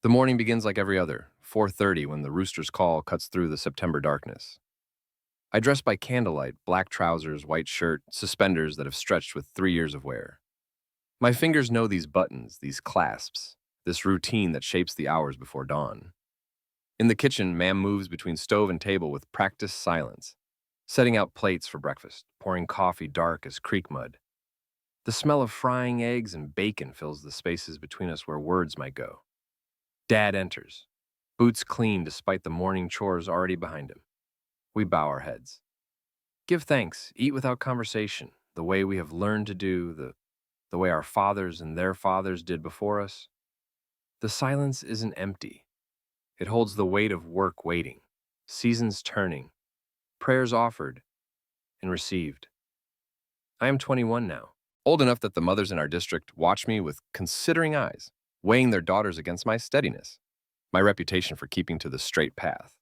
The morning begins like every other, 4:30 when the rooster's call cuts through the September darkness. I dress by candlelight, black trousers, white shirt, suspenders that have stretched with 3 years of wear. My fingers know these buttons, these clasps, this routine that shapes the hours before dawn. In the kitchen, Mamm moves between stove and table with practiced silence, setting out plates for breakfast, pouring coffee dark as creek mud. The smell of frying eggs and bacon fills the spaces between us where words might go. Dad enters, boots clean despite the morning chores already behind him. We bow our heads. Give thanks, eat without conversation, the way we have learned to do, the way our fathers and their fathers did before us. The silence isn't empty. It holds the weight of work waiting, seasons turning, prayers offered and received. I am 21 now, old enough that the mothers in our district watch me with considering eyes, weighing their daughters against my steadiness, my reputation for keeping to the straight path.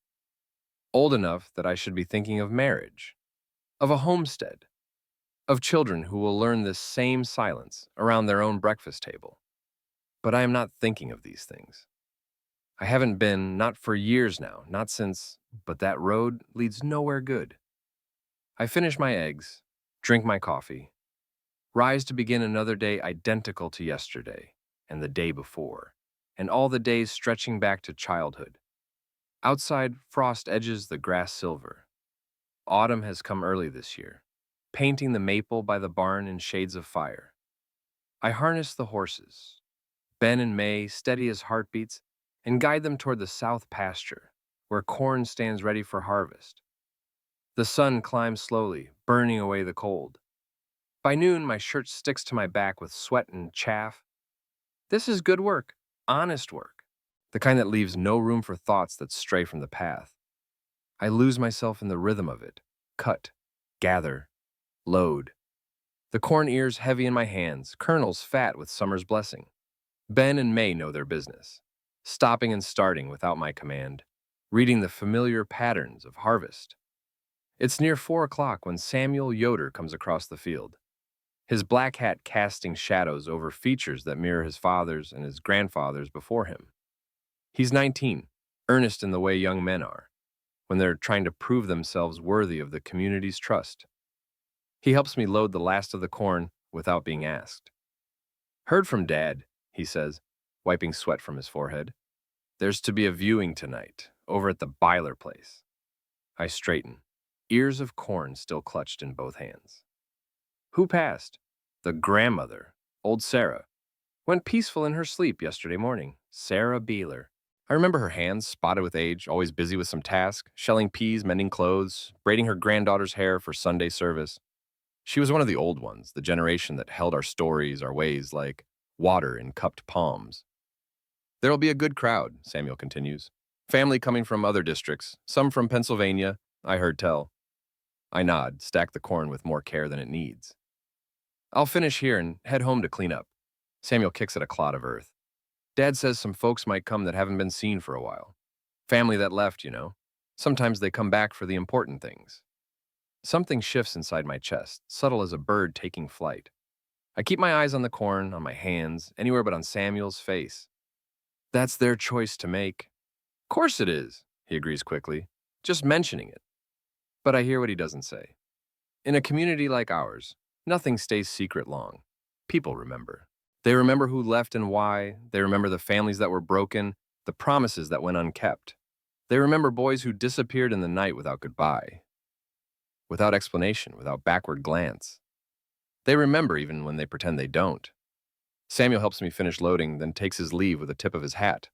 Old enough that I should be thinking of marriage, of a homestead, of children who will learn this same silence around their own breakfast table. But I am not thinking of these things. I haven't been, not for years now, not since, but that road leads nowhere good. I finish my eggs, drink my coffee, rise to begin another day identical to yesterday and the day before, and all the days stretching back to childhood. Outside, frost edges the grass silver. Autumn has come early this year, painting the maple by the barn in shades of fire. I harness the horses, Ben and May steady as heartbeats, and guide them toward the south pasture, where corn stands ready for harvest. The sun climbs slowly, burning away the cold. By noon, my shirt sticks to my back with sweat and chaff. This is good work, honest work, the kind that leaves no room for thoughts that stray from the path. I lose myself in the rhythm of it, cut, gather, load. The corn ears heavy in my hands, kernels fat with summer's blessing. Ben and May know their business, stopping and starting without my command, reading the familiar patterns of harvest. It's near 4 o'clock when Samuel Yoder comes across the field, his black hat casting shadows over features that mirror his father's and his grandfather's before him. He's 19, earnest in the way young men are, when they're trying to prove themselves worthy of the community's trust. He helps me load the last of the corn without being asked. Heard from Dad, he says, wiping sweat from his forehead. There's to be a viewing tonight, over at the Byler place. I straighten, ears of corn still clutched in both hands. Who passed? The grandmother, old Sarah. Went peaceful in her sleep yesterday morning. Sarah Beeler. I remember her hands, spotted with age, always busy with some task, shelling peas, mending clothes, braiding her granddaughter's hair for Sunday service. She was one of the old ones, the generation that held our stories, our ways, like water in cupped palms. There'll be a good crowd, Samuel continues. Family coming from other districts, some from Pennsylvania, I heard tell. I nod, stack the corn with more care than it needs. I'll finish here and head home to clean up. Samuel kicks at a clod of earth. Dad says some folks might come that haven't been seen for a while. Family that left, you know. Sometimes they come back for the important things. Something shifts inside my chest, subtle as a bird taking flight. I keep my eyes on the corn, on my hands, anywhere but on Samuel's face. That's their choice to make. Course it is, he agrees quickly, just mentioning it. But I hear what he doesn't say. In a community like ours, nothing stays secret long. People remember. They remember who left and why. They remember the families that were broken, the promises that went unkept. They remember boys who disappeared in the night without goodbye, without explanation, without backward glance. They remember even when they pretend they don't. Samuel helps me finish loading, then takes his leave with a tip of his hat.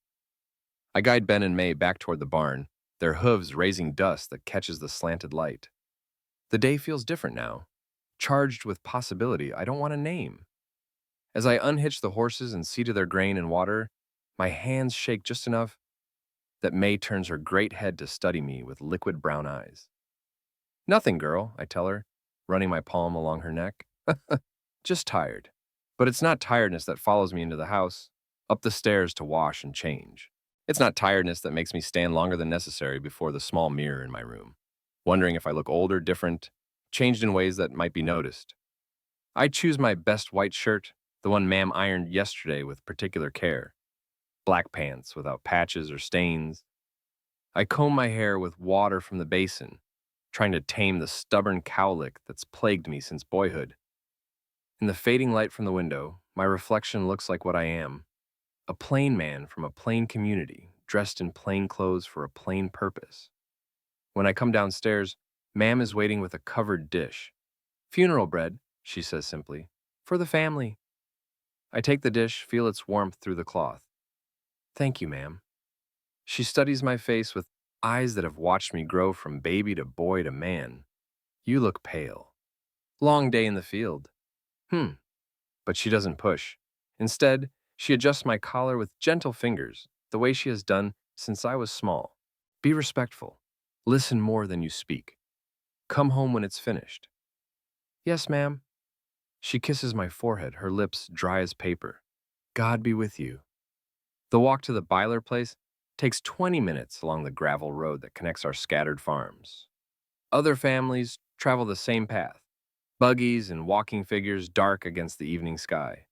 I guide Ben and May back toward the barn, their hooves raising dust that catches the slanted light. The day feels different now, charged with possibility I don't want to name. As I unhitch the horses and see to their grain and water, my hands shake just enough that May turns her great head to study me with liquid brown eyes. Nothing, girl, I tell her, running my palm along her neck. Just tired. But it's not tiredness that follows me into the house, up the stairs to wash and change. It's not tiredness that makes me stand longer than necessary before the small mirror in my room, wondering if I look older, different, changed in ways that might be noticed. I choose my best white shirt, the one Mamm ironed yesterday with particular care. black pants without patches or stains. I comb my hair with water from the basin, trying to tame the stubborn cowlick that's plagued me since boyhood. In the fading light from the window, my reflection looks like what I am, a plain man from a plain community, dressed in plain clothes for a plain purpose. When I come downstairs, Mamm is waiting with a covered dish. "Funeral bread," she says simply. "For the family." I take the dish, feel its warmth through the cloth. "Thank you, Mamm." She studies my face with eyes that have watched me grow from baby to boy to man. "You look pale. Long day in the field." But she doesn't push. Instead, she adjusts my collar with gentle fingers, the way she has done since I was small. "Be respectful. Listen more than you speak. Come home when it's finished." "Yes, ma'am." She kisses my forehead, her lips dry as paper. "God be with you." The walk to the Byler place takes 20 minutes along the gravel road that connects our scattered farms. Other families travel the same path, buggies and walking figures dark against the evening sky.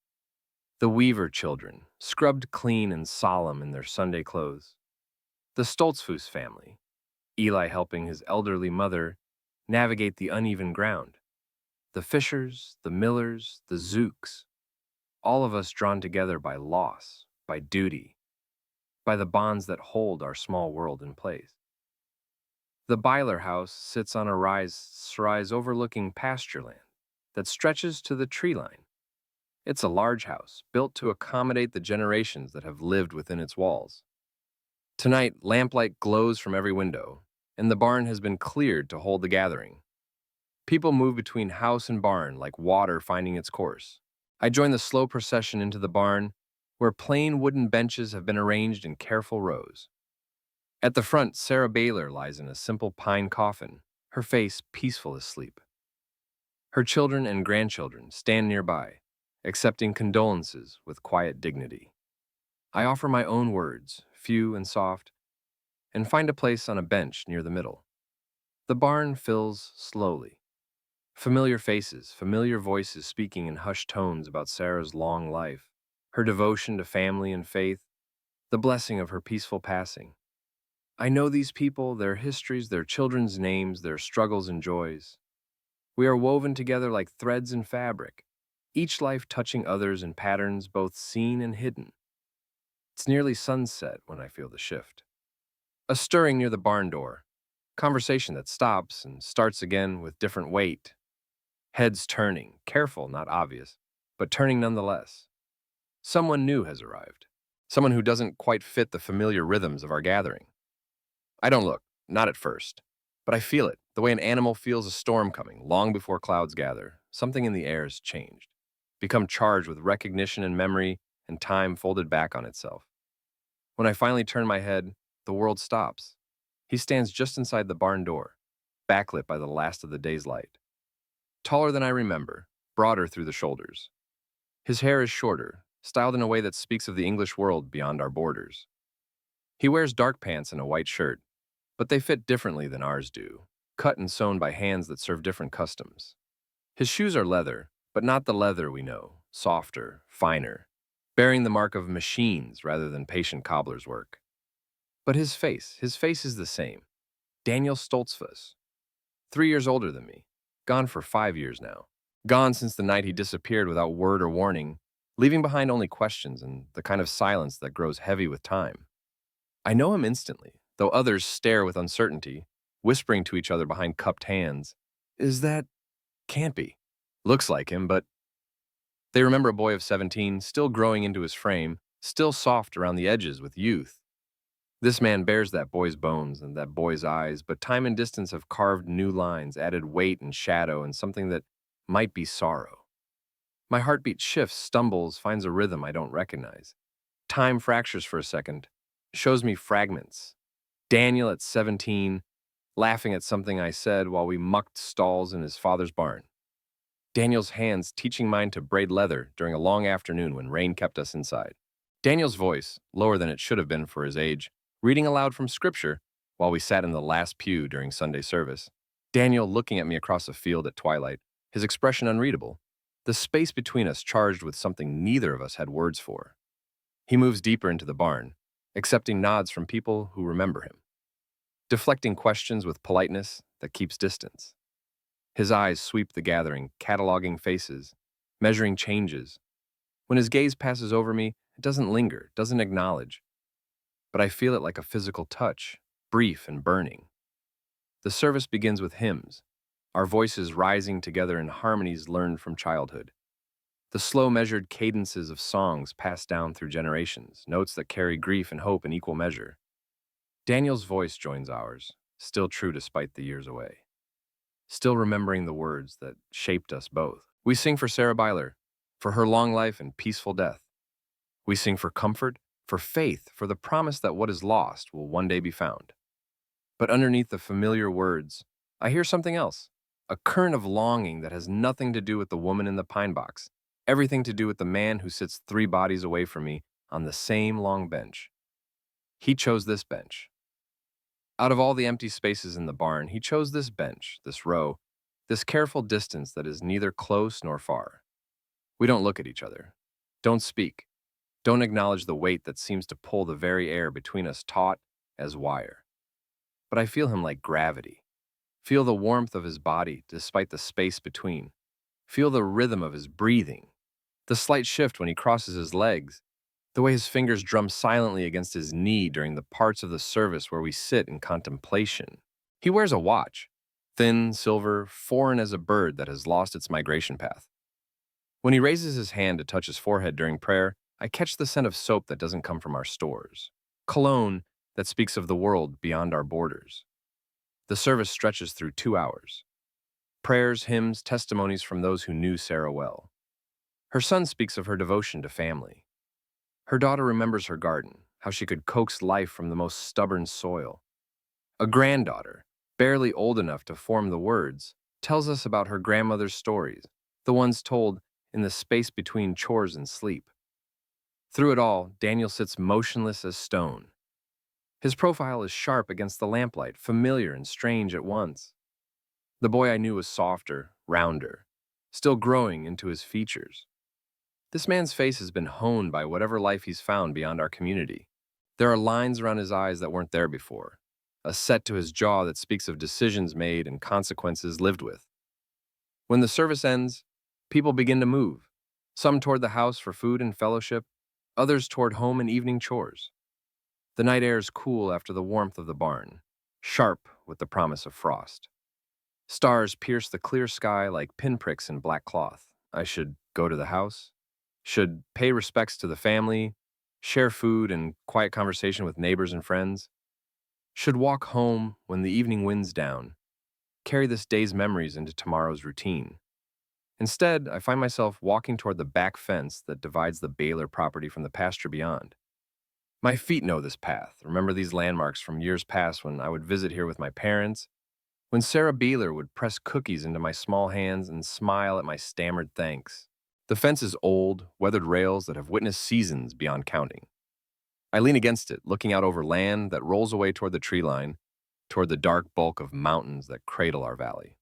The Weaver children, scrubbed clean and solemn in their Sunday clothes. The Stoltzfus family, Eli helping his elderly mother navigate the uneven ground. The Fishers, the Millers, the Zooks, all of us drawn together by loss, by duty, by the bonds that hold our small world in place. The Byler house sits on a rise overlooking pasture land that stretches to the tree line. It's a large house, built to accommodate the generations that have lived within its walls. Tonight, lamplight glows from every window, and the barn has been cleared to hold the gathering. People move between house and barn like water finding its course. I join the slow procession into the barn, where plain wooden benches have been arranged in careful rows. At the front, Sarah Baylor lies in a simple pine coffin, her face peaceful as sleep. Her children and grandchildren stand nearby, accepting condolences with quiet dignity. I offer my own words, few and soft, and find a place on a bench near the middle. The barn fills slowly. Familiar faces, familiar voices speaking in hushed tones about Sarah's long life, her devotion to family and faith, the blessing of her peaceful passing. I know these people, their histories, their children's names, their struggles and joys. We are woven together like threads in fabric, each life touching others in patterns both seen and hidden. It's nearly sunset when I feel the shift. A stirring near the barn door, conversation that stops and starts again with different weight. Heads turning, careful, not obvious, but turning nonetheless. Someone new has arrived. Someone who doesn't quite fit the familiar rhythms of our gathering. I don't look, not at first, but I feel it, the way an animal feels a storm coming long before clouds gather. Something in the air has changed, become charged with recognition and memory and time folded back on itself. When I finally turn my head, the world stops. He stands just inside the barn door, backlit by the last of the day's light. Taller than I remember, broader through the shoulders. His hair is shorter, styled in a way that speaks of the English world beyond our borders. He wears dark pants and a white shirt, but they fit differently than ours do, cut and sewn by hands that serve different customs. His shoes are leather, but not the leather we know, softer, finer, bearing the mark of machines rather than patient cobbler's work. But his face is the same. Daniel Stoltzfus, 3 years older than me, gone for 5 years now. Gone since the night he disappeared without word or warning, leaving behind only questions and the kind of silence that grows heavy with time. I know him instantly, though others stare with uncertainty, whispering to each other behind cupped hands. Is that... Can't be. Looks like him, but... They remember a boy of 17, still growing into his frame, still soft around the edges with youth. This man bears that boy's bones and that boy's eyes, but time and distance have carved new lines, added weight and shadow, and something that might be sorrow. My heartbeat shifts, stumbles, finds a rhythm I don't recognize. Time fractures for a second, shows me fragments. Daniel at 17, laughing at something I said while we mucked stalls in his father's barn. Daniel's hands teaching mine to braid leather during a long afternoon when rain kept us inside. Daniel's voice, lower than it should have been for his age, reading aloud from scripture while we sat in the last pew during Sunday service. Daniel looking at me across a field at twilight, his expression unreadable, the space between us charged with something neither of us had words for. He moves deeper into the barn, accepting nods from people who remember him, deflecting questions with politeness that keeps distance. His eyes sweep the gathering, cataloging faces, measuring changes. When his gaze passes over me, it doesn't linger, doesn't acknowledge, but I feel it like a physical touch, brief and burning. The service begins with hymns, our voices rising together in harmonies learned from childhood. The slow measured cadences of songs passed down through generations, notes that carry grief and hope in equal measure. Daniel's voice joins ours, still true despite the years away, still remembering the words that shaped us both. We sing for Sarah Byler, for her long life and peaceful death. We sing for comfort, for faith, for the promise that what is lost will one day be found. But underneath the familiar words, I hear something else, a current of longing that has nothing to do with the woman in the pine box, everything to do with the man who sits 3 bodies away from me on the same long bench. He chose this bench. Out of all the empty spaces in the barn, he chose this bench, this row, this careful distance that is neither close nor far. We don't look at each other, don't speak, don't acknowledge the weight that seems to pull the very air between us taut as wire. But I feel him like gravity, feel the warmth of his body despite the space between, feel the rhythm of his breathing, the slight shift when he crosses his legs, the way his fingers drum silently against his knee during the parts of the service where we sit in contemplation. He wears a watch, thin, silver, foreign as a bird that has lost its migration path. When he raises his hand to touch his forehead during prayer, I catch the scent of soap that doesn't come from our stores, cologne that speaks of the world beyond our borders. The service stretches through 2 hours. Prayers, hymns, testimonies from those who knew Sarah well. Her son speaks of her devotion to family. Her daughter remembers her garden, how she could coax life from the most stubborn soil. A granddaughter, barely old enough to form the words, tells us about her grandmother's stories, the ones told in the space between chores and sleep. Through it all, Daniel sits motionless as stone. His profile is sharp against the lamplight, familiar and strange at once. The boy I knew was softer, rounder, still growing into his features. This man's face has been honed by whatever life he's found beyond our community. There are lines around his eyes that weren't there before, a set to his jaw that speaks of decisions made and consequences lived with. When the service ends, people begin to move, some toward the house for food and fellowship, others toward home and evening chores. The night air is cool after the warmth of the barn, sharp with the promise of frost. Stars pierce the clear sky like pinpricks in black cloth. I should go to the house, should pay respects to the family, share food and quiet conversation with neighbors and friends, should walk home when the evening wind's down, carry this day's memories into tomorrow's routine. Instead, I find myself walking toward the back fence that divides the Baylor property from the pasture beyond. My feet know this path, remember these landmarks from years past when I would visit here with my parents, when Sarah Beeler would press cookies into my small hands and smile at my stammered thanks. The fence is old, weathered rails that have witnessed seasons beyond counting. I lean against it, looking out over land that rolls away toward the tree line, toward the dark bulk of mountains that cradle our valley.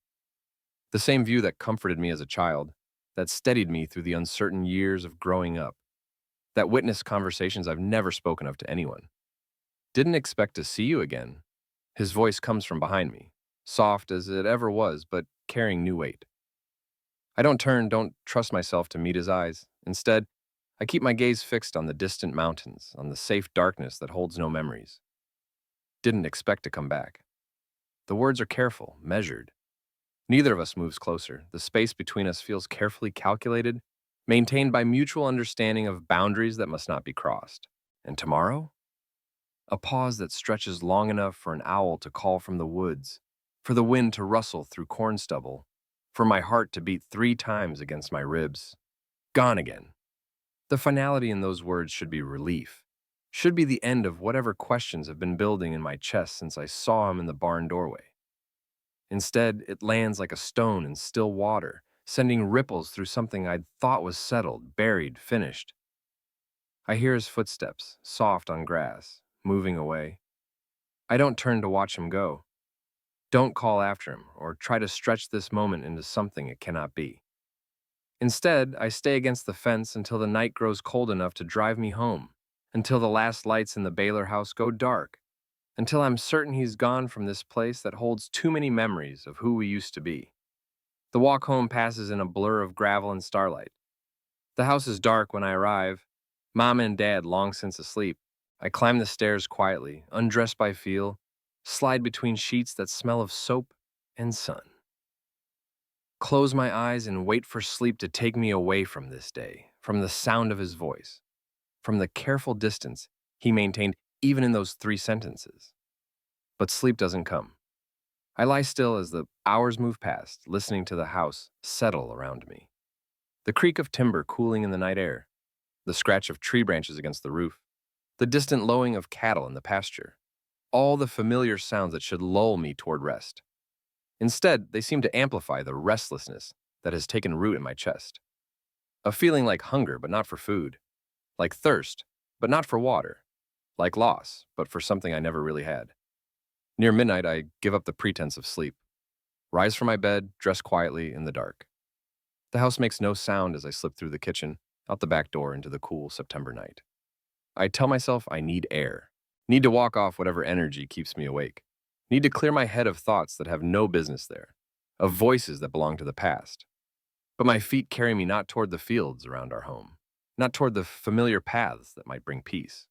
The same view that comforted me as a child, that steadied me through the uncertain years of growing up, that witnessed conversations I've never spoken of to anyone. Didn't expect to see you again. His voice comes from behind me, soft as it ever was, but carrying new weight. I don't turn, don't trust myself to meet his eyes. Instead, I keep my gaze fixed on the distant mountains, on the safe darkness that holds no memories. Didn't expect to come back. The words are careful, measured. Neither of us moves closer. The space between us feels carefully calculated, maintained by mutual understanding of boundaries that must not be crossed. And tomorrow? A pause that stretches long enough for an owl to call from the woods, for the wind to rustle through corn stubble, for my heart to beat 3 times against my ribs. Gone again. The finality in those words should be relief, should be the end of whatever questions have been building in my chest since I saw him in the barn doorway. Instead, it lands like a stone in still water, sending ripples through something I'd thought was settled, buried, finished. I hear his footsteps, soft on grass, moving away. I don't turn to watch him go. Don't call after him or try to stretch this moment into something it cannot be. Instead, I stay against the fence until the night grows cold enough to drive me home, until the last lights in the Baylor house go dark, until I'm certain he's gone from this place that holds too many memories of who we used to be. The walk home passes in a blur of gravel and starlight. The house is dark when I arrive, Mom and Dad long since asleep. I climb the stairs quietly, undress by feel, slide between sheets that smell of soap and sun. Close my eyes and wait for sleep to take me away from this day, from the sound of his voice, from the careful distance he maintained even in those 3 sentences. But sleep doesn't come. I lie still as the hours move past, listening to the house settle around me. The creak of timber cooling in the night air, the scratch of tree branches against the roof, the distant lowing of cattle in the pasture, all the familiar sounds that should lull me toward rest. Instead, they seem to amplify the restlessness that has taken root in my chest. A feeling like hunger, but not for food, like thirst, but not for water, like loss, but for something I never really had. Near midnight, I give up the pretense of sleep, rise from my bed, dress quietly in the dark. The house makes no sound as I slip through the kitchen, out the back door into the cool September night. I tell myself I need air, need to walk off whatever energy keeps me awake, need to clear my head of thoughts that have no business there, of voices that belong to the past. But my feet carry me not toward the fields around our home, not toward the familiar paths that might bring peace.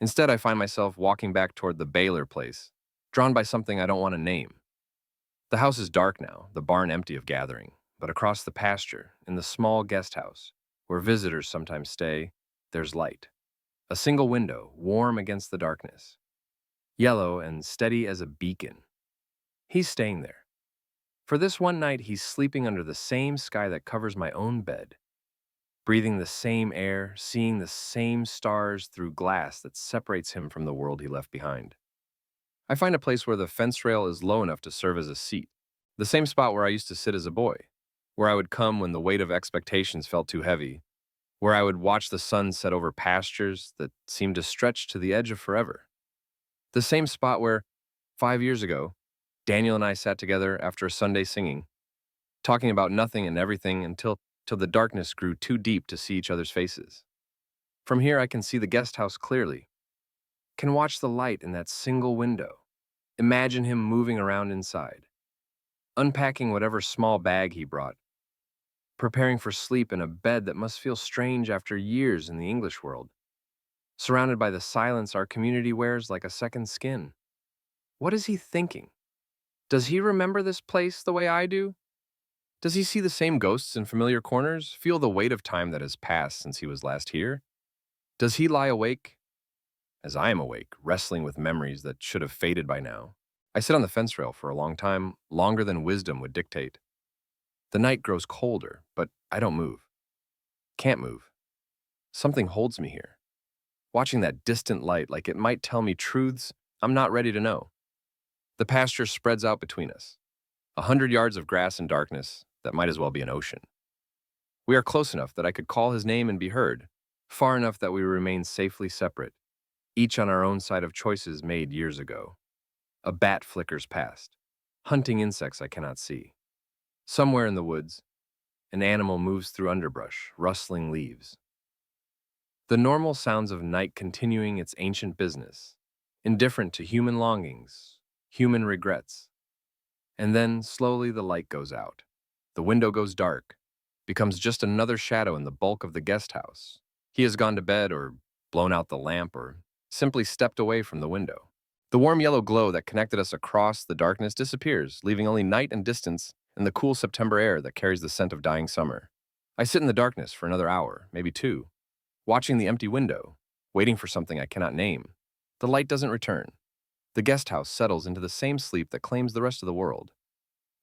Instead, I find myself walking back toward the Baylor place, drawn by something I don't want to name. The house is dark now, the barn empty of gathering, but across the pasture, in the small guest house, where visitors sometimes stay, there's light. A single window, warm against the darkness, yellow and steady as a beacon. He's staying there. For this one night, he's sleeping under the same sky that covers my own bed, breathing the same air, seeing the same stars through glass that separates him from the world he left behind. I find a place where the fence rail is low enough to serve as a seat, the same spot where I used to sit as a boy, where I would come when the weight of expectations felt too heavy, where I would watch the sun set over pastures that seemed to stretch to the edge of forever. The same spot where, 5 years ago, Daniel and I sat together after a Sunday singing, talking about nothing and everything till the darkness grew too deep to see each other's faces. From here I can see the guest house clearly, can watch the light in that single window, imagine him moving around inside, unpacking whatever small bag he brought, preparing for sleep in a bed that must feel strange after years in the English world, surrounded by the silence our community wears like a second skin. What is he thinking? Does he remember this place the way I do? Does he see the same ghosts in familiar corners, feel the weight of time that has passed since he was last here? Does he lie awake, as I am awake, wrestling with memories that should have faded by now? I sit on the fence rail for a long time, longer than wisdom would dictate. The night grows colder, but I don't move. Can't move. Something holds me here, watching that distant light like it might tell me truths I'm not ready to know. The pasture spreads out between us, 100 yards of grass and darkness that might as well be an ocean. We are close enough that I could call his name and be heard, far enough that we remain safely separate, each on our own side of choices made years ago. A bat flickers past, hunting insects I cannot see. Somewhere in the woods, an animal moves through underbrush, rustling leaves. The normal sounds of night continuing its ancient business, indifferent to human longings, human regrets. And then, slowly, the light goes out. The window goes dark, becomes just another shadow in the bulk of the guest house. He has gone to bed or blown out the lamp or simply stepped away from the window. The warm yellow glow that connected us across the darkness disappears, leaving only night and distance and the cool September air that carries the scent of dying summer. I sit in the darkness for another hour, maybe 2, watching the empty window, waiting for something I cannot name. The light doesn't return. The guest house settles into the same sleep that claims the rest of the world.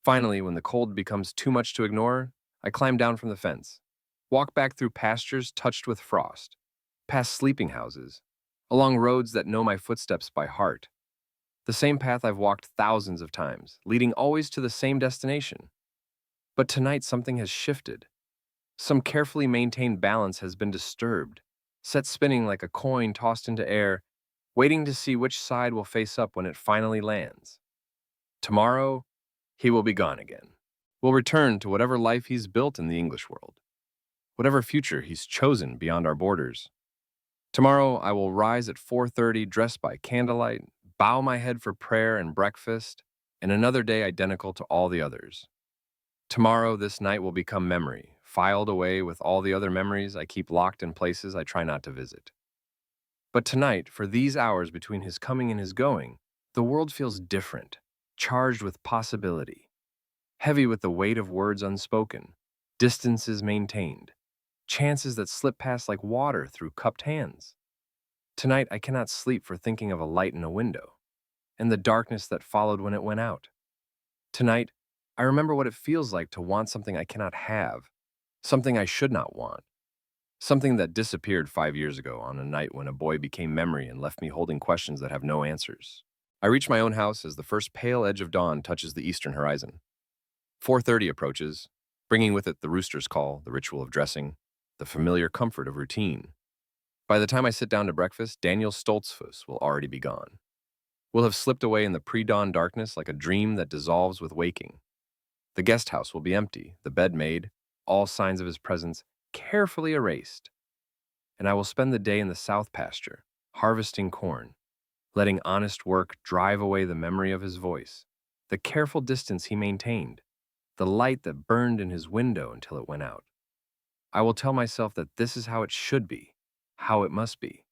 Finally, when the cold becomes too much to ignore, I climb down from the fence, walk back through pastures touched with frost, past sleeping houses, along roads that know my footsteps by heart. The same path I've walked thousands of times, leading always to the same destination. But tonight something has shifted. Some carefully maintained balance has been disturbed, set spinning like a coin tossed into air, waiting to see which side will face up when it finally lands. Tomorrow, he will be gone again. Will return to whatever life he's built in the English world, whatever future he's chosen beyond our borders. Tomorrow, I will rise at 4:30 dressed by candlelight, bow my head for prayer and breakfast, and another day identical to all the others. Tomorrow, this night will become memory, filed away with all the other memories I keep locked in places I try not to visit. But tonight, for these hours between his coming and his going, the world feels different, charged with possibility, heavy with the weight of words unspoken, distances maintained, chances that slip past like water through cupped hands. Tonight, I cannot sleep for thinking of a light in a window, and the darkness that followed when it went out. Tonight, I remember what it feels like to want something I cannot have, something I should not want, something that disappeared 5 years ago on a night when a boy became memory and left me holding questions that have no answers. I reach my own house as the first pale edge of dawn touches the eastern horizon. 4:30 approaches, bringing with it the rooster's call, the ritual of dressing, the familiar comfort of routine. By the time I sit down to breakfast, Daniel Stoltzfus will already be gone. We'll have slipped away in the pre-dawn darkness like a dream that dissolves with waking. The guest house will be empty, the bed made, all signs of his presence carefully erased. And I will spend the day in the south pasture, harvesting corn, letting honest work drive away the memory of his voice, the careful distance he maintained, the light that burned in his window until it went out. I will tell myself that this is how it should be, how it must be,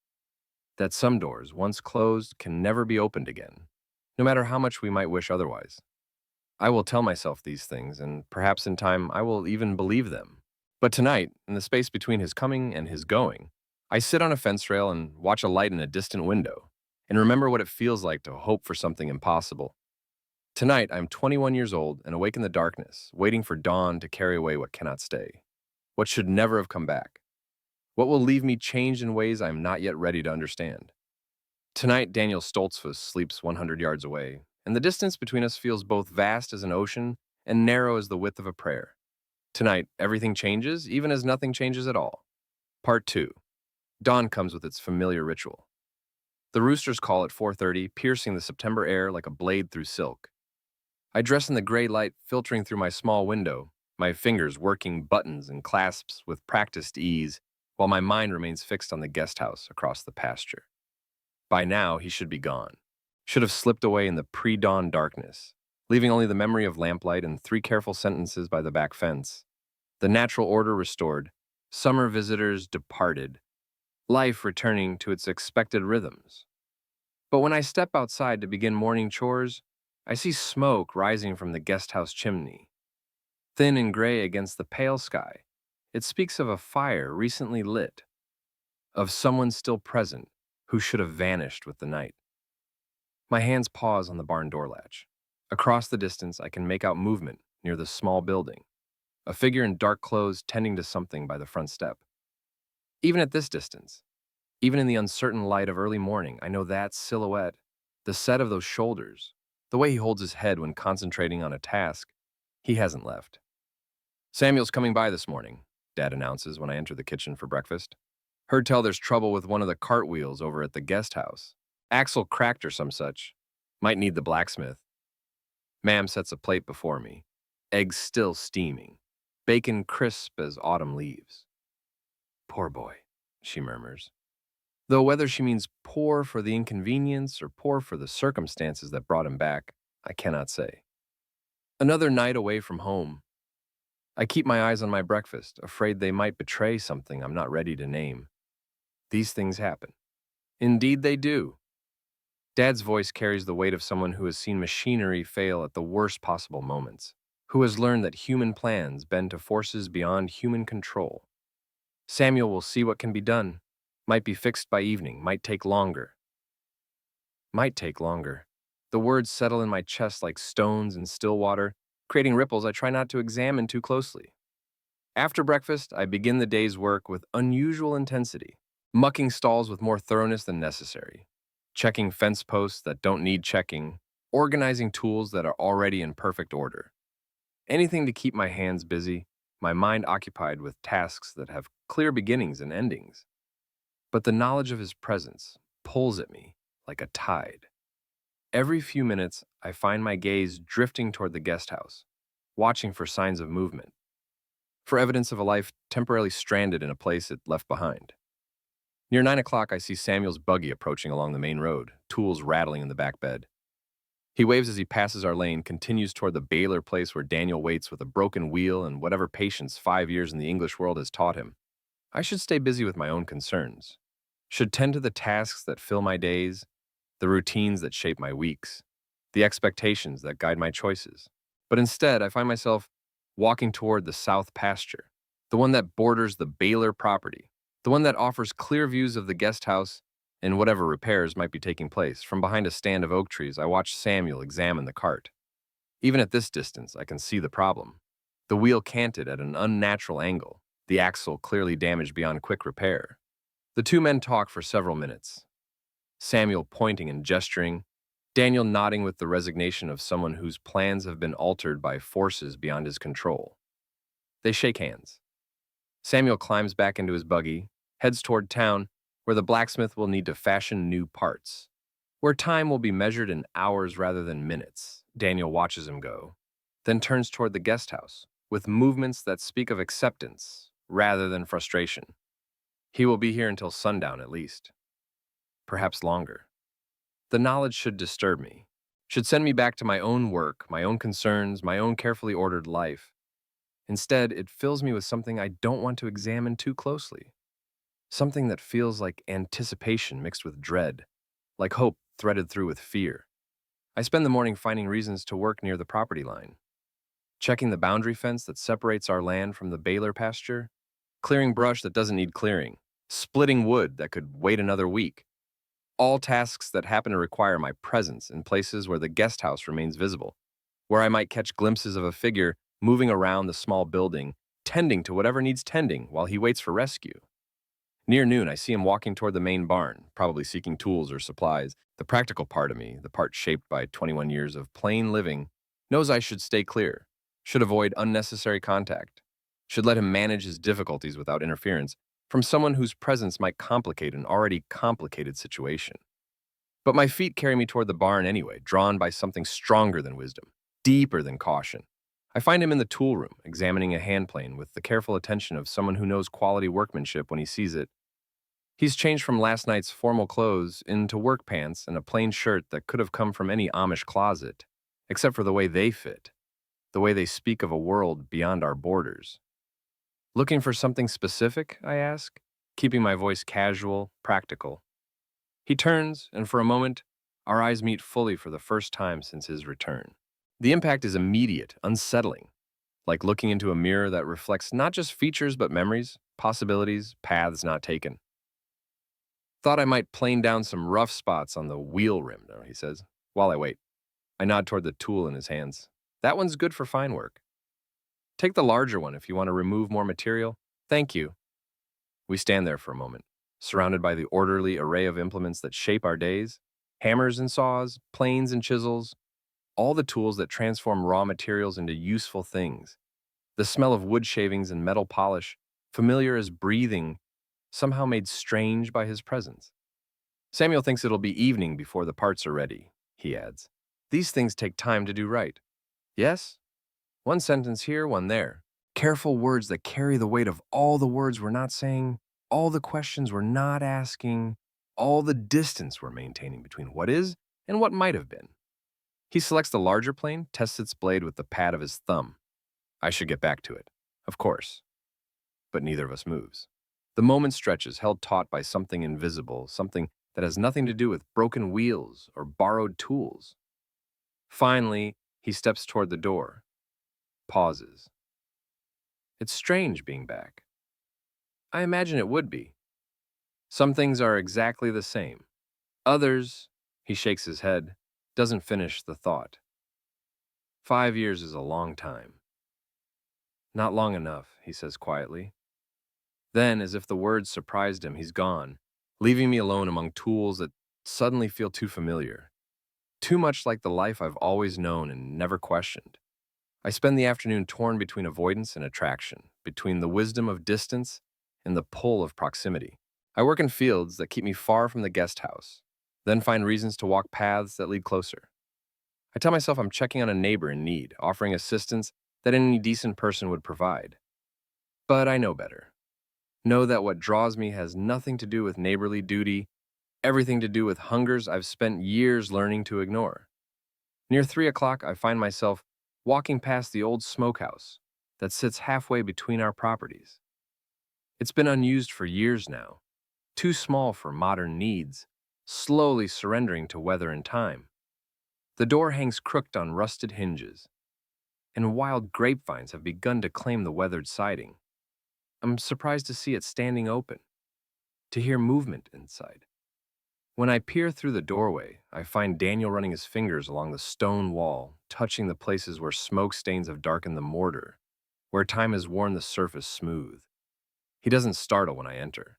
that some doors, once closed, can never be opened again, no matter how much we might wish otherwise. I will tell myself these things, and perhaps in time I will even believe them. But tonight, in the space between his coming and his going, I sit on a fence rail and watch a light in a distant window, and remember what it feels like to hope for something impossible. Tonight, I am 21 years old and awake in the darkness, waiting for dawn to carry away what cannot stay, what should never have come back, what will leave me changed in ways I am not yet ready to understand. Tonight, Daniel Stoltzfus sleeps 100 yards away, and the distance between us feels both vast as an ocean and narrow as the width of a prayer. Tonight, everything changes, even as nothing changes at all. Part 2. Dawn comes with its familiar ritual. The roosters call at 4:30, piercing the September air like a blade through silk. I dress in the gray light filtering through my small window, my fingers working buttons and clasps with practiced ease, while my mind remains fixed on the guest house across the pasture. By now, he should be gone. Should have slipped away in the pre-dawn darkness, leaving only the memory of lamplight and 3 careful sentences by the back fence. The natural order restored, summer visitors departed, life returning to its expected rhythms. But when I step outside to begin morning chores, I see smoke rising from the guest house chimney. Thin and gray against the pale sky, it speaks of a fire recently lit, of someone still present who should have vanished with the night. My hands pause on the barn door latch. Across the distance, I can make out movement near the small building, a figure in dark clothes tending to something by the front step. Even at this distance, even in the uncertain light of early morning, I know that silhouette, the set of those shoulders, the way he holds his head when concentrating on a task, he hasn't left. Samuel's coming by this morning, Dad announces when I enter the kitchen for breakfast. Heard tell there's trouble with one of the cartwheels over at the guest house. Axle cracked or some such. Might need the blacksmith. Mamm sets a plate before me, eggs still steaming, bacon crisp as autumn leaves. Poor boy, she murmurs. Though whether she means poor for the inconvenience or poor for the circumstances that brought him back, I cannot say. Another night away from home. I keep my eyes on my breakfast, afraid they might betray something I'm not ready to name. These things happen. Indeed they do. Dad's voice carries the weight of someone who has seen machinery fail at the worst possible moments, who has learned that human plans bend to forces beyond human control. Samuel will see what can be done. Might be fixed by evening, might take longer. Might take longer. The words settle in my chest like stones in still water, creating ripples I try not to examine too closely. After breakfast, I begin the day's work with unusual intensity, mucking stalls with more thoroughness than necessary, checking fence posts that don't need checking, organizing tools that are already in perfect order. Anything to keep my hands busy, my mind occupied with tasks that have clear beginnings and endings. But the knowledge of his presence pulls at me like a tide. Every few minutes, I find my gaze drifting toward the guest house, watching for signs of movement, for evidence of a life temporarily stranded in a place it left behind. Near 9 o'clock, I see Samuel's buggy approaching along the main road, tools rattling in the back bed. He waves as he passes our lane, continues toward the baler place where Daniel waits with a broken wheel and whatever patience 5 years in the English world has taught him. I should stay busy with my own concerns. Should tend to the tasks that fill my days, the routines that shape my weeks, the expectations that guide my choices. But instead, I find myself walking toward the south pasture, the one that borders the Baylor property, the one that offers clear views of the guest house and whatever repairs might be taking place. From behind a stand of oak trees, I watch Samuel examine the cart. Even at this distance, I can see the problem. The wheel canted at an unnatural angle, the axle clearly damaged beyond quick repair. The two men talk for several minutes, Samuel pointing and gesturing, Daniel nodding with the resignation of someone whose plans have been altered by forces beyond his control. They shake hands. Samuel climbs back into his buggy, heads toward town, where the blacksmith will need to fashion new parts, where time will be measured in hours rather than minutes. Daniel watches him go, then turns toward the guest house, with movements that speak of acceptance rather than frustration. He will be here until sundown at least, perhaps longer. The knowledge should disturb me, should send me back to my own work, my own concerns, my own carefully ordered life. Instead, it fills me with something I don't want to examine too closely, something that feels like anticipation mixed with dread, like hope threaded through with fear. I spend the morning finding reasons to work near the property line, checking the boundary fence that separates our land from the Baylor pasture, clearing brush that doesn't need clearing, splitting wood that could wait another week. All tasks that happen to require my presence in places where the guest house remains visible, where I might catch glimpses of a figure moving around the small building, tending to whatever needs tending while he waits for rescue. Near noon, I see him walking toward the main barn, probably seeking tools or supplies. The practical part of me, the part shaped by 21 years of plain living, knows I should stay clear, should avoid unnecessary contact, should let him manage his difficulties without interference from someone whose presence might complicate an already complicated situation. But my feet carry me toward the barn anyway, drawn by something stronger than wisdom, deeper than caution. I find him in the tool room, examining a hand plane with the careful attention of someone who knows quality workmanship when he sees it. He's changed from last night's formal clothes into work pants and a plain shirt that could have come from any Amish closet, except for the way they fit, the way they speak of a world beyond our borders. Looking for something specific, I ask, keeping my voice casual, practical. He turns, and for a moment, our eyes meet fully for the first time since his return. The impact is immediate, unsettling, like looking into a mirror that reflects not just features but memories, possibilities, paths not taken. Thought I might plane down some rough spots on the wheel rim, he says, while I wait. I nod toward the tool in his hands. That one's good for fine work. Take the larger one if you want to remove more material. Thank you. We stand there for a moment, surrounded by the orderly array of implements that shape our days, hammers and saws, planes and chisels, all the tools that transform raw materials into useful things. The smell of wood shavings and metal polish, familiar as breathing, somehow made strange by his presence. Samuel thinks it'll be evening before the parts are ready, he adds. These things take time to do right. Yes? One sentence here, one there. Careful words that carry the weight of all the words we're not saying, all the questions we're not asking, all the distance we're maintaining between what is and what might have been. He selects the larger plane, tests its blade with the pad of his thumb. I should get back to it, of course. But neither of us moves. The moment stretches, held taut by something invisible, something that has nothing to do with broken wheels or borrowed tools. Finally, he steps toward the door, pauses. It's strange being back. I imagine it would be. Some things are exactly the same. Others, he shakes his head, doesn't finish the thought. 5 years is a long time. Not long enough, he says quietly. Then, as if the words surprised him, he's gone, leaving me alone among tools that suddenly feel too familiar, too much like the life I've always known and never questioned. I spend the afternoon torn between avoidance and attraction, between the wisdom of distance and the pull of proximity. I work in fields that keep me far from the guest house, then find reasons to walk paths that lead closer. I tell myself I'm checking on a neighbor in need, offering assistance that any decent person would provide. But I know better. Know that what draws me has nothing to do with neighborly duty, everything to do with hungers I've spent years learning to ignore. Near 3 o'clock, I find myself walking past the old smokehouse that sits halfway between our properties. It's been unused for years now, too small for modern needs, slowly surrendering to weather and time. The door hangs crooked on rusted hinges, and wild grapevines have begun to claim the weathered siding. I'm surprised to see it standing open, to hear movement inside. When I peer through the doorway, I find Daniel running his fingers along the stone wall, touching the places where smoke stains have darkened the mortar, where time has worn the surface smooth. He doesn't startle when I enter,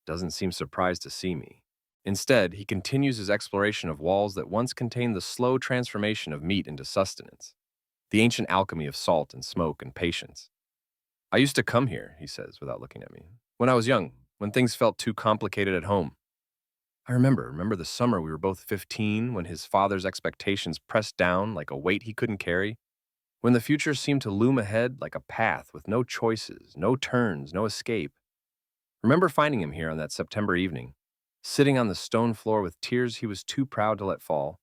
doesn't seem surprised to see me. Instead, he continues his exploration of walls that once contained the slow transformation of meat into sustenance, the ancient alchemy of salt and smoke and patience. I used to come here, he says without looking at me, when I was young, when things felt too complicated at home. I remember the summer we were both 15 when his father's expectations pressed down like a weight he couldn't carry, when the future seemed to loom ahead like a path with no choices, no turns, no escape. Remember finding him here on that September evening, sitting on the stone floor with tears he was too proud to let fall.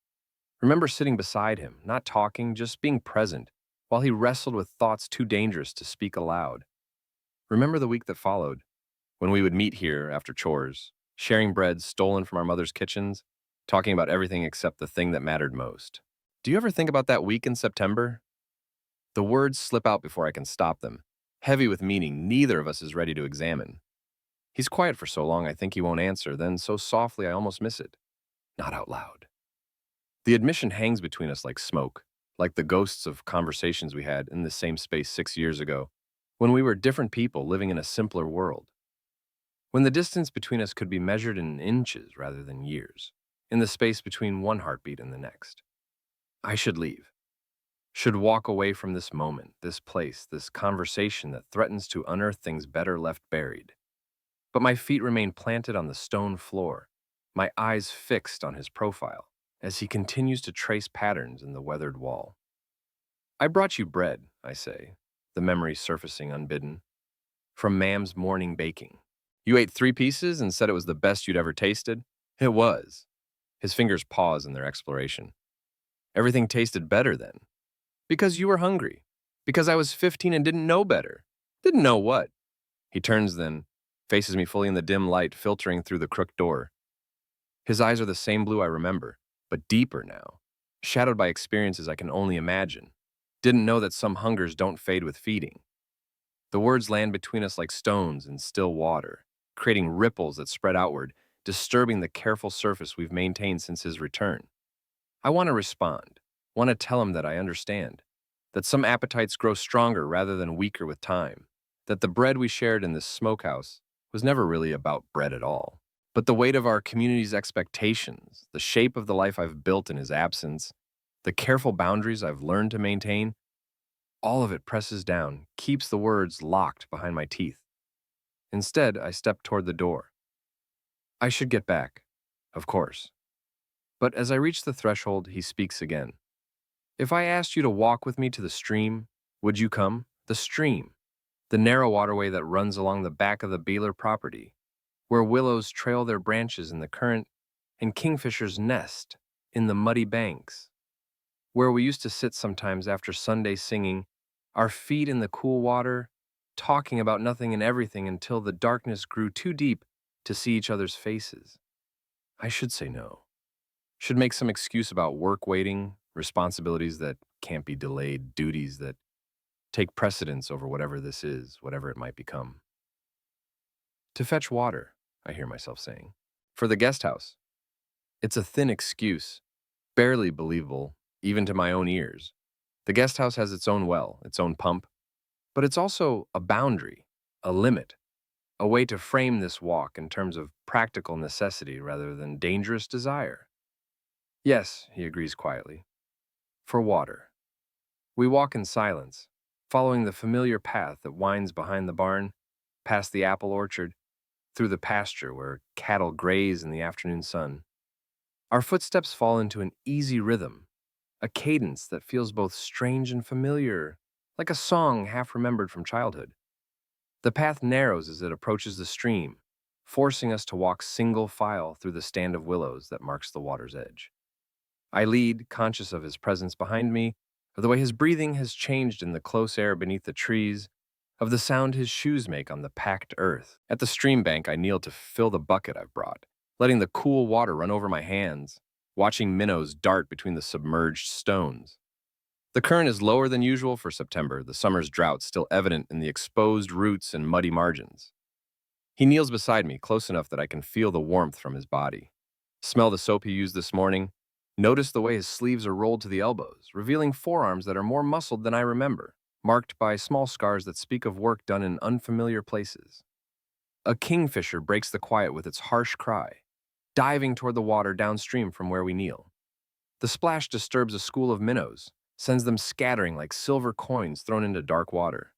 Remember sitting beside him, not talking, just being present, while he wrestled with thoughts too dangerous to speak aloud. Remember the week that followed, when we would meet here after chores, sharing bread stolen from our mother's kitchens, talking about everything except the thing that mattered most. Do you ever think about that week in September? The words slip out before I can stop them, heavy with meaning neither of us is ready to examine. He's quiet for so long I think he won't answer, then so softly I almost miss it. Not out loud. The admission hangs between us like smoke, like the ghosts of conversations we had in the same space 6 years ago, when we were different people living in a simpler world. When the distance between us could be measured in inches rather than years, in the space between one heartbeat and the next. I should leave. Should walk away from this moment, this place, this conversation that threatens to unearth things better left buried. But my feet remain planted on the stone floor, my eyes fixed on his profile, as he continues to trace patterns in the weathered wall. I brought you bread, I say, the memory surfacing unbidden, from Mamm's morning baking. You ate 3 pieces and said it was the best you'd ever tasted? It was. His fingers pause in their exploration. Everything tasted better then. Because you were hungry. Because I was 15 and didn't know better. Didn't know what? He turns then, faces me fully in the dim light filtering through the crooked door. His eyes are the same blue I remember, but deeper now, shadowed by experiences I can only imagine. Didn't know that some hungers don't fade with feeding. The words land between us like stones in still water, creating ripples that spread outward, disturbing the careful surface we've maintained since his return. I want to respond, want to tell him that I understand, that some appetites grow stronger rather than weaker with time, that the bread we shared in this smokehouse was never really about bread at all. But the weight of our community's expectations, the shape of the life I've built in his absence, the careful boundaries I've learned to maintain, all of it presses down, keeps the words locked behind my teeth. Instead, I step toward the door. I should get back, of course. But as I reach the threshold, he speaks again. If I asked you to walk with me to the stream, would you come? The stream, the narrow waterway that runs along the back of the Beeler property, where willows trail their branches in the current and kingfishers nest in the muddy banks, where we used to sit sometimes after Sunday singing, our feet in the cool water, talking about nothing and everything until the darkness grew too deep to see each other's faces. I should say no. Should make some excuse about work waiting, responsibilities that can't be delayed, duties that take precedence over whatever this is, whatever it might become. To fetch water, I hear myself saying. For the guest house. It's a thin excuse, barely believable, even to my own ears. The guest house has its own well, its own pump, but it's also a boundary, a limit, a way to frame this walk in terms of practical necessity rather than dangerous desire. Yes, he agrees quietly. For water. We walk in silence, following the familiar path that winds behind the barn, past the apple orchard, through the pasture where cattle graze in the afternoon sun. Our footsteps fall into an easy rhythm, a cadence that feels both strange and familiar, like a song half remembered from childhood. The path narrows as it approaches the stream, forcing us to walk single file through the stand of willows that marks the water's edge. I lead, conscious of his presence behind me, of the way his breathing has changed in the close air beneath the trees, of the sound his shoes make on the packed earth. At the stream bank, I kneel to fill the bucket I've brought, letting the cool water run over my hands, watching minnows dart between the submerged stones. The current is lower than usual for September, the summer's drought still evident in the exposed roots and muddy margins. He kneels beside me, close enough that I can feel the warmth from his body. Smell the soap he used this morning. Notice the way his sleeves are rolled to the elbows, revealing forearms that are more muscled than I remember, marked by small scars that speak of work done in unfamiliar places. A kingfisher breaks the quiet with its harsh cry, diving toward the water downstream from where we kneel. The splash disturbs a school of minnows, sends them scattering like silver coins thrown into dark water.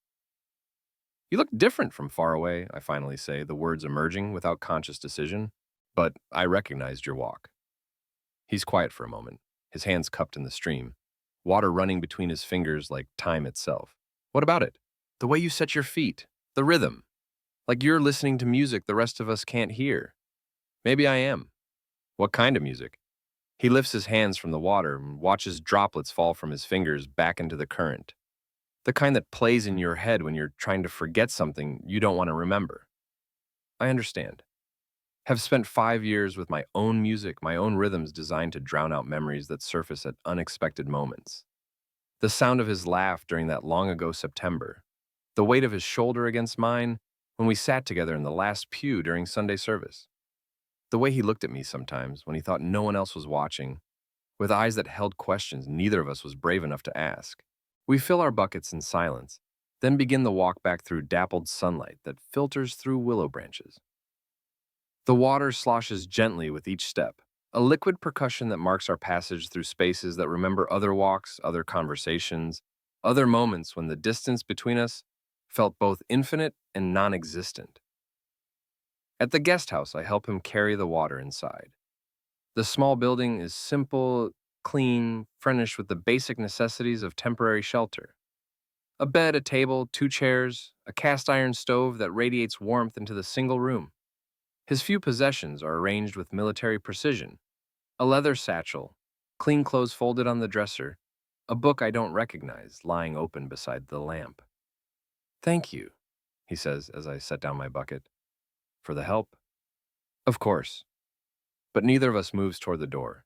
You look different from far away, I finally say, the words emerging without conscious decision. But I recognized your walk. He's quiet for a moment, his hands cupped in the stream, water running between his fingers like time itself. What about it? The way you set your feet, the rhythm. Like you're listening to music the rest of us can't hear. Maybe I am. What kind of music? He lifts his hands from the water and watches droplets fall from his fingers back into the current. The kind that plays in your head when you're trying to forget something you don't want to remember. I understand. Have spent 5 years with my own music, my own rhythms designed to drown out memories that surface at unexpected moments. The sound of his laugh during that long ago September. The weight of his shoulder against mine when we sat together in the last pew during Sunday service. The way he looked at me sometimes when he thought no one else was watching, with eyes that held questions neither of us was brave enough to ask. We fill our buckets in silence, then begin the walk back through dappled sunlight that filters through willow branches. The water sloshes gently with each step, a liquid percussion that marks our passage through spaces that remember other walks, other conversations, other moments when the distance between us felt both infinite and non-existent. At the guest house, I help him carry the water inside. The small building is simple, clean, furnished with the basic necessities of temporary shelter. A bed, a table, 2 chairs, a cast iron stove that radiates warmth into the single room. His few possessions are arranged with military precision. A leather satchel, clean clothes folded on the dresser, a book I don't recognize lying open beside the lamp. Thank you, he says as I set down my bucket. For the help? Of course. But neither of us moves toward the door.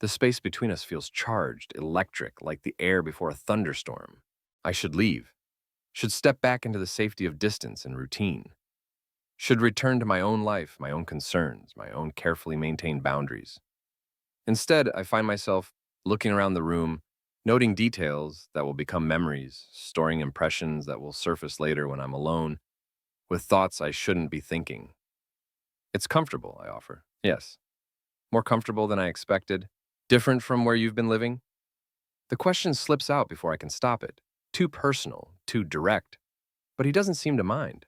The space between us feels charged, electric, like the air before a thunderstorm. I should leave. Should step back into the safety of distance and routine. Should return to my own life, my own concerns, my own carefully maintained boundaries. Instead, I find myself looking around the room, noting details that will become memories, storing impressions that will surface later when I'm alone, with thoughts I shouldn't be thinking. It's comfortable, I offer. Yes. More comfortable than I expected. Different from where you've been living? The question slips out before I can stop it. Too personal, too direct. But he doesn't seem to mind.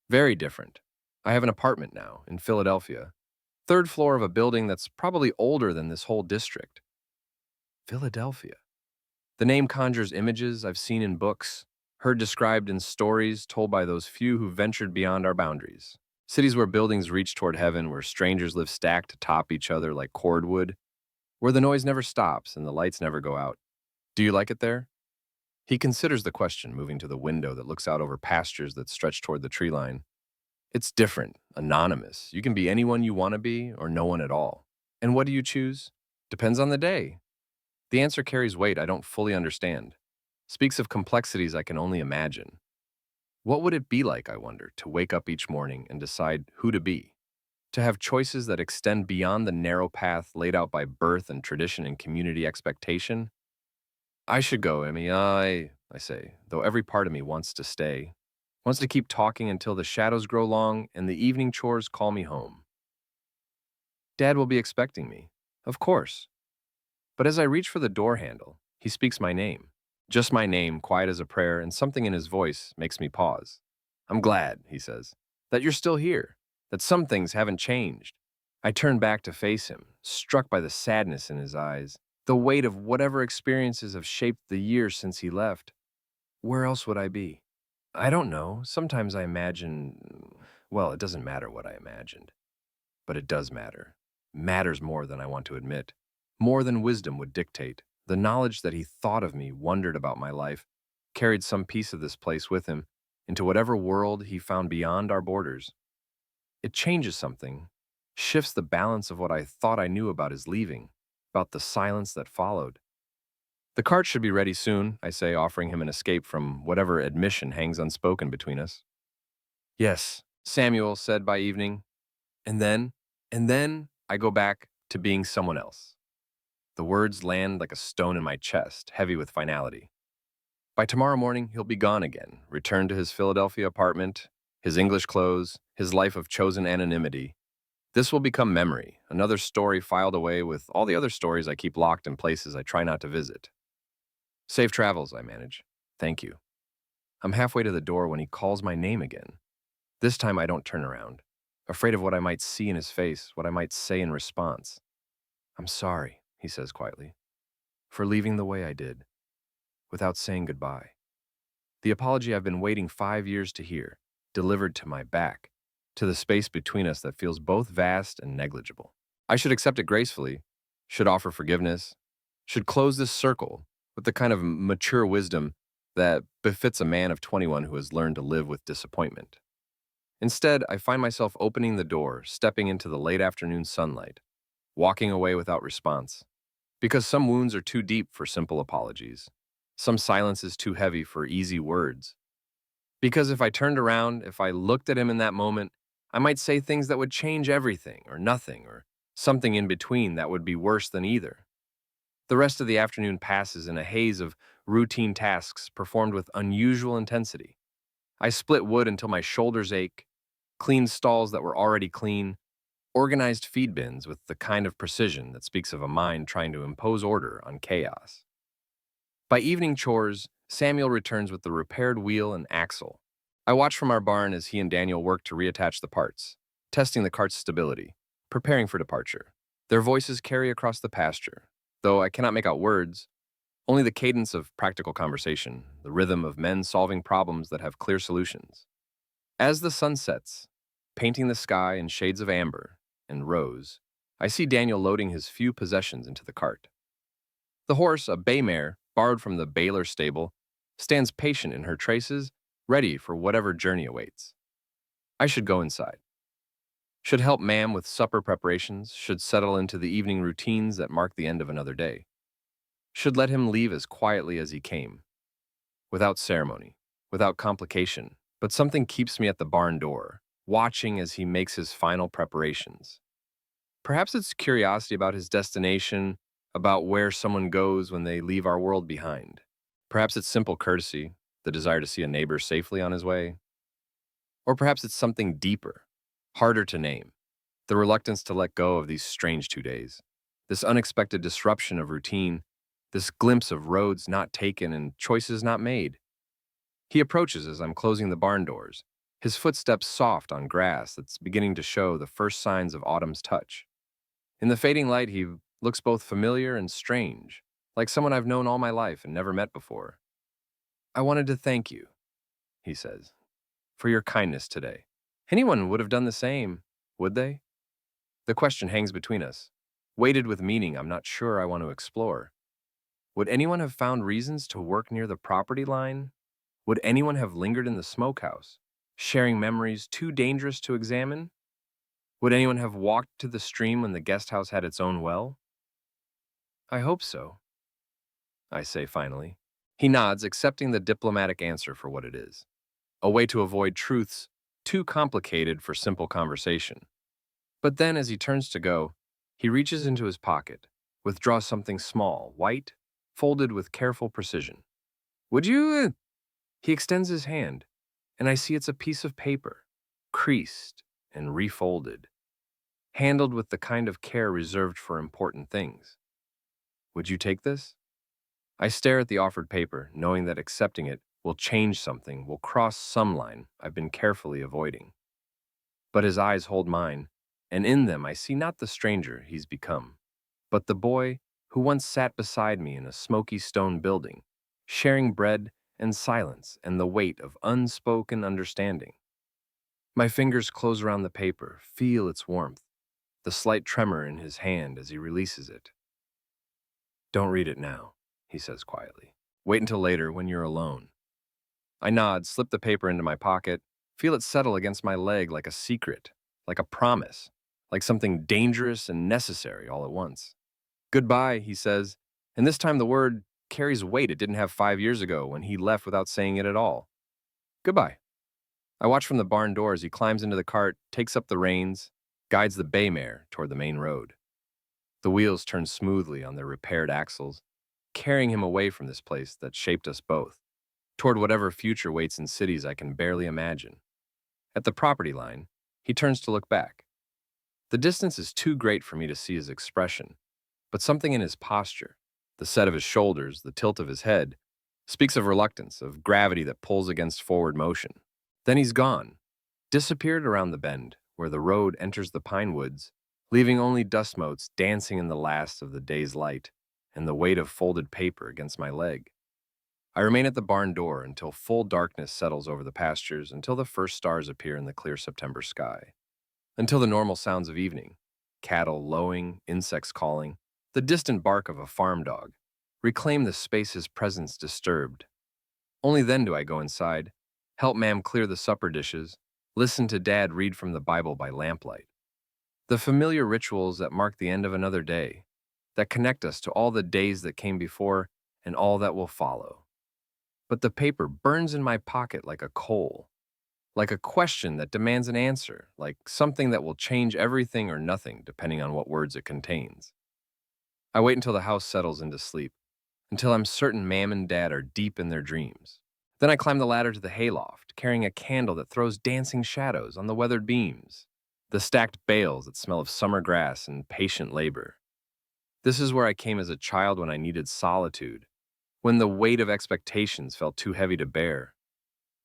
Very different. I have an apartment now in Philadelphia. Third floor of a building that's probably older than this whole district. Philadelphia. The name conjures images I've seen in books, heard described in stories told by those few who ventured beyond our boundaries. Cities where buildings reach toward heaven, where strangers live stacked atop each other like cordwood, where the noise never stops and the lights never go out. Do you like it there? He considers the question, moving to the window that looks out over pastures that stretch toward the tree line. It's different, anonymous. You can be anyone you want to be or no one at all. And what do you choose? Depends on the day. The answer carries weight I don't fully understand. Speaks of complexities I can only imagine. What would it be like, I wonder, to wake up each morning and decide who to be? To have choices that extend beyond the narrow path laid out by birth and tradition and community expectation? I should go, Emmy. I say, though every part of me wants to stay. Wants to keep talking until the shadows grow long and the evening chores call me home. Dad will be expecting me. Of course. But as I reach for the door handle, he speaks my name. Just my name, quiet as a prayer, and something in his voice makes me pause. I'm glad, he says, that you're still here, that some things haven't changed. I turn back to face him, struck by the sadness in his eyes, the weight of whatever experiences have shaped the years since he left. Where else would I be? I don't know. Sometimes I imagine, well, it doesn't matter what I imagined, but it does matter. Matters more than I want to admit. More than wisdom would dictate. The knowledge that he thought of me, wondered about my life, carried some piece of this place with him into whatever world he found beyond our borders. It changes something, shifts the balance of what I thought I knew about his leaving, about the silence that followed. The cart should be ready soon, I say, offering him an escape from whatever admission hangs unspoken between us. Yes, Samuel said by evening, and then, and then I go back to being someone else. The words land like a stone in my chest, heavy with finality. By tomorrow morning, he'll be gone again, returned to his Philadelphia apartment, his English clothes, his life of chosen anonymity. This will become memory, another story filed away with all the other stories I keep locked in places I try not to visit. Safe travels, I manage. Thank you. I'm halfway to the door when he calls my name again. This time I don't turn around, afraid of what I might see in his face, what I might say in response. I'm sorry, he says quietly, for leaving the way I did, without saying goodbye. The apology I've been waiting 5 years to hear, delivered to my back, to the space between us that feels both vast and negligible. I should accept it gracefully, should offer forgiveness, should close this circle with the kind of mature wisdom that befits a man of 21 who has learned to live with disappointment. Instead, I find myself opening the door, stepping into the late afternoon sunlight, walking away without response. Because some wounds are too deep for simple apologies. Some silence is too heavy for easy words. Because if I turned around, if I looked at him in that moment, I might say things that would change everything or nothing or something in between that would be worse than either. The rest of the afternoon passes in a haze of routine tasks performed with unusual intensity. I split wood until my shoulders ache, cleaned stalls that were already clean, organized feed bins with the kind of precision that speaks of a mind trying to impose order on chaos. By evening chores, Samuel returns with the repaired wheel and axle. I watch from our barn as he and Daniel work to reattach the parts, testing the cart's stability, preparing for departure. Their voices carry across the pasture, though I cannot make out words, only the cadence of practical conversation, the rhythm of men solving problems that have clear solutions. As the sun sets, painting the sky in shades of amber and rose, I see Daniel loading his few possessions into the cart. The horse, a bay mare, borrowed from the Baylor stable, stands patient in her traces, ready for whatever journey awaits. I should go inside. Should help Mamm with supper preparations, should settle into the evening routines that mark the end of another day. Should let him leave as quietly as he came, without ceremony, without complication, but something keeps me at the barn door, watching as he makes his final preparations. Perhaps it's curiosity about his destination, about where someone goes when they leave our world behind. Perhaps it's simple courtesy, the desire to see a neighbor safely on his way. Or perhaps it's something deeper, harder to name, the reluctance to let go of these strange 2 days, this unexpected disruption of routine, this glimpse of roads not taken and choices not made. He approaches as I'm closing the barn doors, his footsteps soft on grass that's beginning to show the first signs of autumn's touch. In the fading light, he looks both familiar and strange, like someone I've known all my life and never met before. I wanted to thank you, he says, for your kindness today. Anyone would have done the same, would they? The question hangs between us, weighted with meaning I'm not sure I want to explore. Would anyone have found reasons to work near the property line? Would anyone have lingered in the smokehouse, sharing memories too dangerous to examine? Would anyone have walked to the stream when the guest house had its own well? I hope so, I say finally. He nods, accepting the diplomatic answer for what it is, a way to avoid truths too complicated for simple conversation. But then, as he turns to go, he reaches into his pocket, withdraws something small, white, folded with careful precision. Would you? He extends his hand, and I see it's a piece of paper, creased and refolded, handled with the kind of care reserved for important things. Would you take this? I stare at the offered paper, knowing that accepting it will change something, will cross some line I've been carefully avoiding. But his eyes hold mine, and in them I see not the stranger he's become, but the boy who once sat beside me in a smoky stone building, sharing bread and silence and the weight of unspoken understanding. My fingers close around the paper, feel its warmth, the slight tremor in his hand as he releases it. "Don't read it now," he says quietly. "Wait until later when you're alone." I nod, slip the paper into my pocket, feel it settle against my leg like a secret, like a promise, like something dangerous and necessary all at once. "Goodbye," he says, and this time the word carries weight it didn't have 5 years ago when he left without saying it at all. "Goodbye." I watch from the barn door as he climbs into the cart, takes up the reins, guides the bay mare toward the main road. The wheels turn smoothly on their repaired axles, carrying him away from this place that shaped us both, toward whatever future waits in cities I can barely imagine. At the property line, he turns to look back. The distance is too great for me to see his expression, but something in his posture, the set of his shoulders, the tilt of his head, speaks of reluctance, of gravity that pulls against forward motion. Then he's gone, disappeared around the bend, where the road enters the pine woods, leaving only dust motes dancing in the last of the day's light and the weight of folded paper against my leg. I remain at the barn door until full darkness settles over the pastures, until the first stars appear in the clear September sky, until the normal sounds of evening, cattle lowing, insects calling, the distant bark of a farm dog, reclaim the space his presence disturbed. Only then do I go inside, help Mamm clear the supper dishes, listen to Dad read from the Bible by lamplight. The familiar rituals that mark the end of another day, that connect us to all the days that came before and all that will follow. But the paper burns in my pocket like a coal, like a question that demands an answer, like something that will change everything or nothing depending on what words it contains. I wait until the house settles into sleep, until I'm certain Mamm and Dad are deep in their dreams. Then I climb the ladder to the hayloft, carrying a candle that throws dancing shadows on the weathered beams, the stacked bales that smell of summer grass and patient labor. This is where I came as a child when I needed solitude, when the weight of expectations felt too heavy to bear,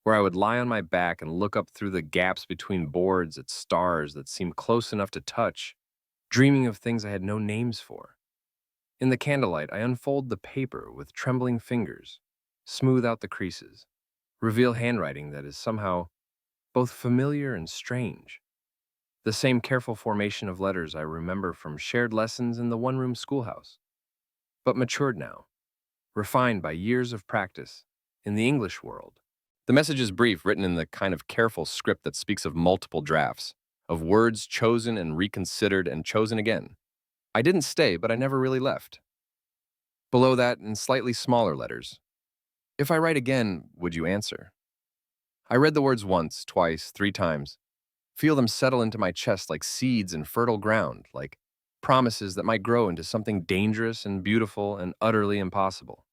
where I would lie on my back and look up through the gaps between boards at stars that seemed close enough to touch, dreaming of things I had no names for. In the candlelight, I unfold the paper with trembling fingers, smooth out the creases, reveal handwriting that is somehow both familiar and strange. The same careful formation of letters I remember from shared lessons in the one-room schoolhouse, but matured now, refined by years of practice in the English world. The message is brief, written in the kind of careful script that speaks of multiple drafts, of words chosen and reconsidered and chosen again. I didn't stay, but I never really left. Below that, in slightly smaller letters, "If I write again, would you answer?" I read the words once, twice, 3 times, feel them settle into my chest like seeds in fertile ground, like promises that might grow into something dangerous and beautiful and utterly impossible.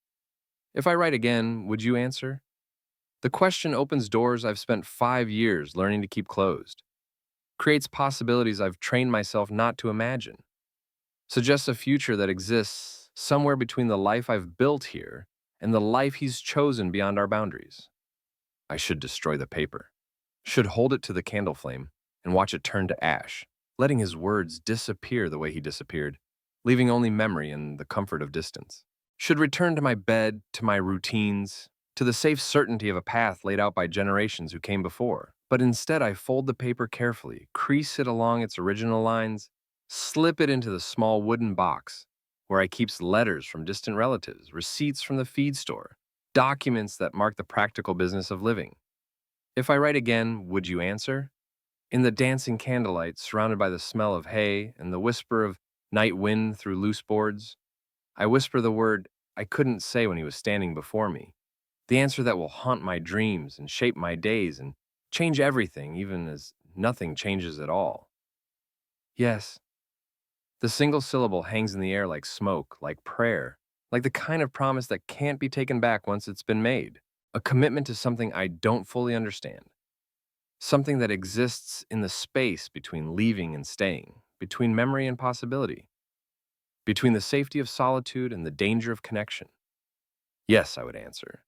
"If I write again, would you answer?" The question opens doors I've spent 5 years learning to keep closed, creates possibilities I've trained myself not to imagine, suggests a future that exists somewhere between the life I've built here and the life he's chosen beyond our boundaries. I should destroy the paper, should hold it to the candle flame and watch it turn to ash, letting his words disappear the way he disappeared, leaving only memory and the comfort of distance. Should return to my bed, to my routines, to the safe certainty of a path laid out by generations who came before. But instead, I fold the paper carefully, crease it along its original lines, slip it into the small wooden box where I keeps letters from distant relatives, receipts from the feed store, documents that mark the practical business of living. If I write again, would you answer? In the dancing candlelight, surrounded by the smell of hay and the whisper of night wind through loose boards, I whisper the word I couldn't say when he was standing before me, the answer that will haunt my dreams and shape my days and change everything, even as nothing changes at all. Yes. The single syllable hangs in the air like smoke, like prayer, like the kind of promise that can't be taken back once it's been made, a commitment to something I don't fully understand, something that exists in the space between leaving and staying, between memory and possibility, between the safety of solitude and the danger of connection. Yes, I would answer.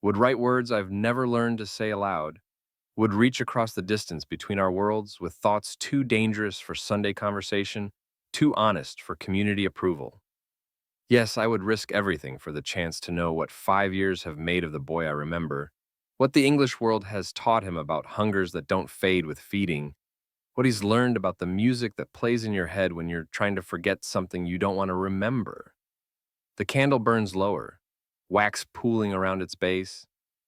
Would write words I've never learned to say aloud, would reach across the distance between our worlds with thoughts too dangerous for Sunday conversation, too honest for community approval. Yes, I would risk everything for the chance to know what 5 years have made of the boy I remember, what the English world has taught him about hungers that don't fade with feeding, what he's learned about the music that plays in your head when you're trying to forget something you don't want to remember. The candle burns lower, wax pooling around its base,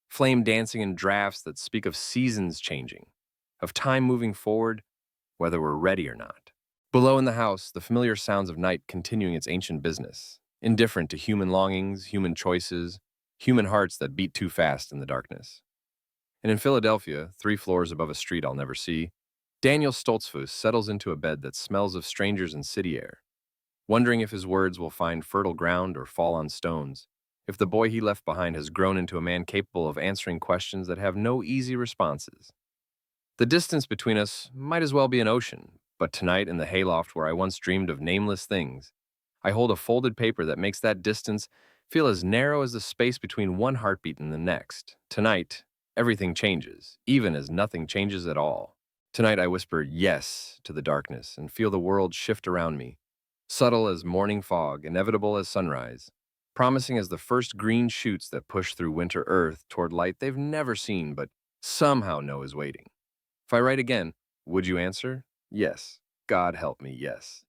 flame dancing in drafts that speak of seasons changing, of time moving forward, whether we're ready or not. Below in the house, the familiar sounds of night continuing its ancient business, indifferent to human longings, human choices, human hearts that beat too fast in the darkness. And in Philadelphia, 3 floors above a street I'll never see, Daniel Stoltzfus settles into a bed that smells of strangers and city air, wondering if his words will find fertile ground or fall on stones, if the boy he left behind has grown into a man capable of answering questions that have no easy responses. The distance between us might as well be an ocean, but tonight in the hayloft where I once dreamed of nameless things, I hold a folded paper that makes that distance feel as narrow as the space between one heartbeat and the next. Tonight, everything changes, even as nothing changes at all. Tonight, I whisper yes to the darkness and feel the world shift around me, subtle as morning fog, inevitable as sunrise, promising as the first green shoots that push through winter earth toward light they've never seen but somehow know is waiting. If I write again, would you answer? Yes. God help me, yes.